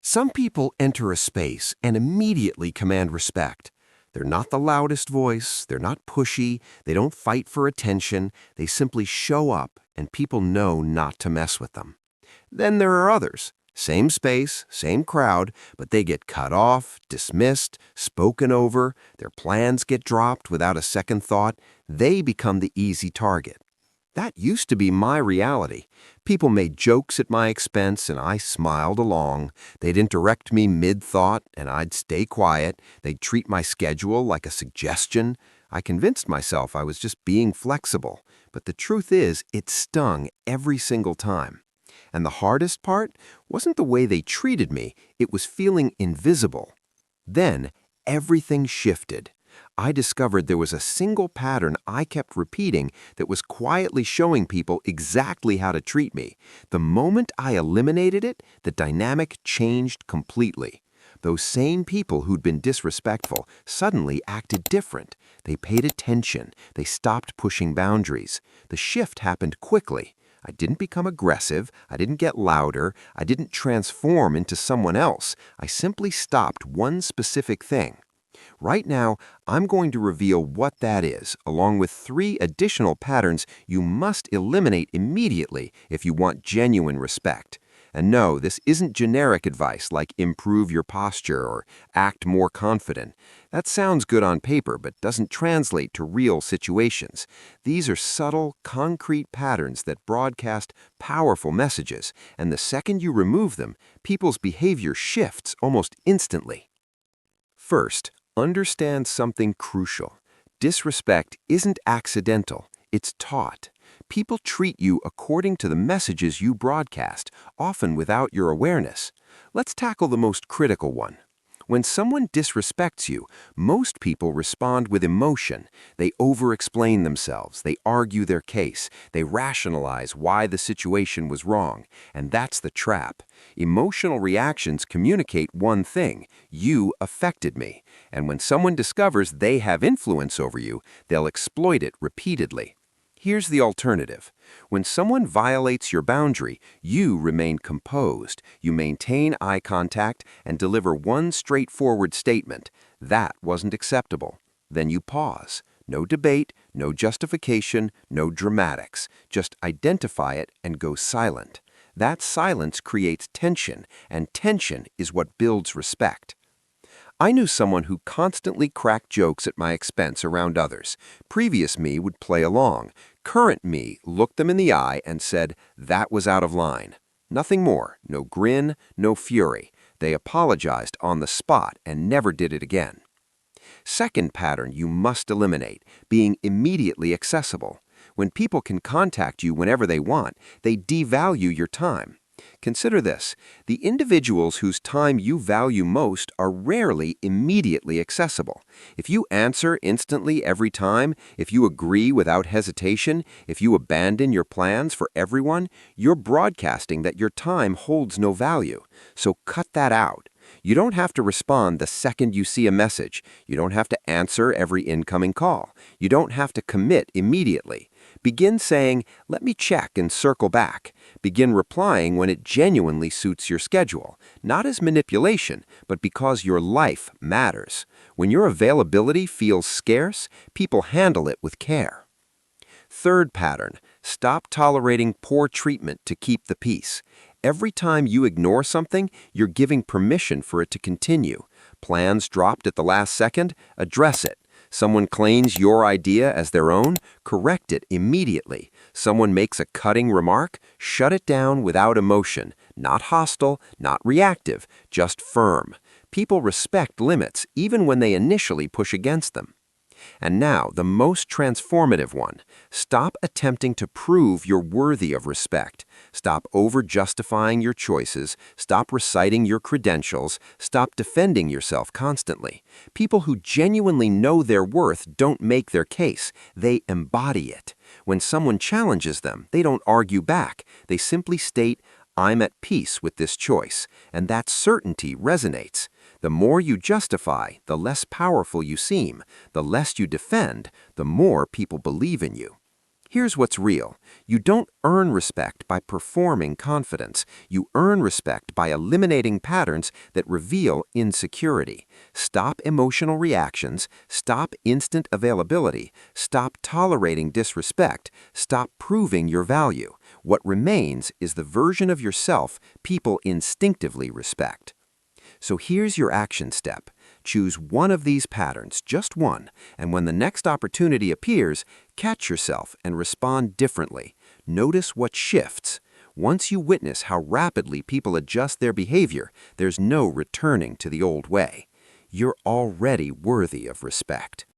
Some people enter a space and immediately command respect. They're not the loudest voice, they're not pushy, they don't fight for attention, they simply show up and people know not to mess with them. Then there are others. Same space, same crowd, but they get cut off, dismissed, spoken over, their plans get dropped without a second thought. They become the easy target. That used to be my reality. People made jokes at my expense and I smiled along. They'd interrupt me mid-thought and I'd stay quiet. They'd treat my schedule like a suggestion. I convinced myself I was just being flexible. But the truth is, it stung every single time. And the hardest part wasn't the way they treated me, it was feeling invisible. Then, everything shifted. I discovered there was a single pattern I kept repeating that was quietly showing people exactly how to treat me. The moment I eliminated it, the dynamic changed completely. Those same people who'd been disrespectful suddenly acted different. They paid attention. They stopped pushing boundaries. The shift happened quickly. I didn't become aggressive, I didn't get louder, I didn't transform into someone else. I simply stopped one specific thing. Right now, I'm going to reveal what that is, along with 3 additional patterns you must eliminate immediately if you want genuine respect. And no, this isn't generic advice like improve your posture or act more confident. That sounds good on paper but doesn't translate to real situations. These are subtle, concrete patterns that broadcast powerful messages, and the second you remove them, people's behavior shifts almost instantly. First, understand something crucial. Disrespect isn't accidental, it's taught. People treat you according to the messages you broadcast, often without your awareness. Let's tackle the most critical one. When someone disrespects you, most people respond with emotion. They over-explain themselves, they argue their case, they rationalize why the situation was wrong. And that's the trap. Emotional reactions communicate one thing: you affected me. And when someone discovers they have influence over you, they'll exploit it repeatedly. Here's the alternative. When someone violates your boundary, you remain composed, you maintain eye contact, and deliver one straightforward statement: that wasn't acceptable. Then you pause. No debate, no justification, no dramatics. Just identify it and go silent. That silence creates tension, and tension is what builds respect. I knew someone who constantly cracked jokes at my expense around others. Previous me would play along. Current me looked them in the eye and said, that was out of line. Nothing more, no grin, no fury. They apologized on the spot and never did it again. Second pattern you must eliminate: being immediately accessible. When people can contact you whenever they want, they devalue your time. Consider this: the individuals whose time you value most are rarely immediately accessible. If you answer instantly every time, if you agree without hesitation, if you abandon your plans for everyone, you're broadcasting that your time holds no value. So cut that out. You don't have to respond the second you see a message. You don't have to answer every incoming call. You don't have to commit immediately. Begin saying, let me check and circle back. Begin replying when it genuinely suits your schedule, not as manipulation, but because your life matters. When your availability feels scarce, people handle it with care. Third pattern: stop tolerating poor treatment to keep the peace. Every time you ignore something, you're giving permission for it to continue. Plans dropped at the last second? Address it. Someone claims your idea as their own? Correct it immediately. Someone makes a cutting remark? Shut it down without emotion. Not hostile, not reactive, just firm. People respect limits even when they initially push against them. And now, the most transformative one. Stop attempting to prove you're worthy of respect. Stop over-justifying your choices. Stop reciting your credentials. Stop defending yourself constantly. People who genuinely know their worth don't make their case. They embody it. When someone challenges them, they don't argue back. They simply state, I'm at peace with this choice. And that certainty resonates. The more you justify, the less powerful you seem. The less you defend, the more people believe in you. Here's what's real. You don't earn respect by performing confidence. You earn respect by eliminating patterns that reveal insecurity. Stop emotional reactions. Stop instant availability. Stop tolerating disrespect. Stop proving your value. What remains is the version of yourself people instinctively respect. So here's your action step. Choose one of these patterns, just one, and when the next opportunity appears, catch yourself and respond differently. Notice what shifts. Once you witness how rapidly people adjust their behavior, there's no returning to the old way. You're already worthy of respect.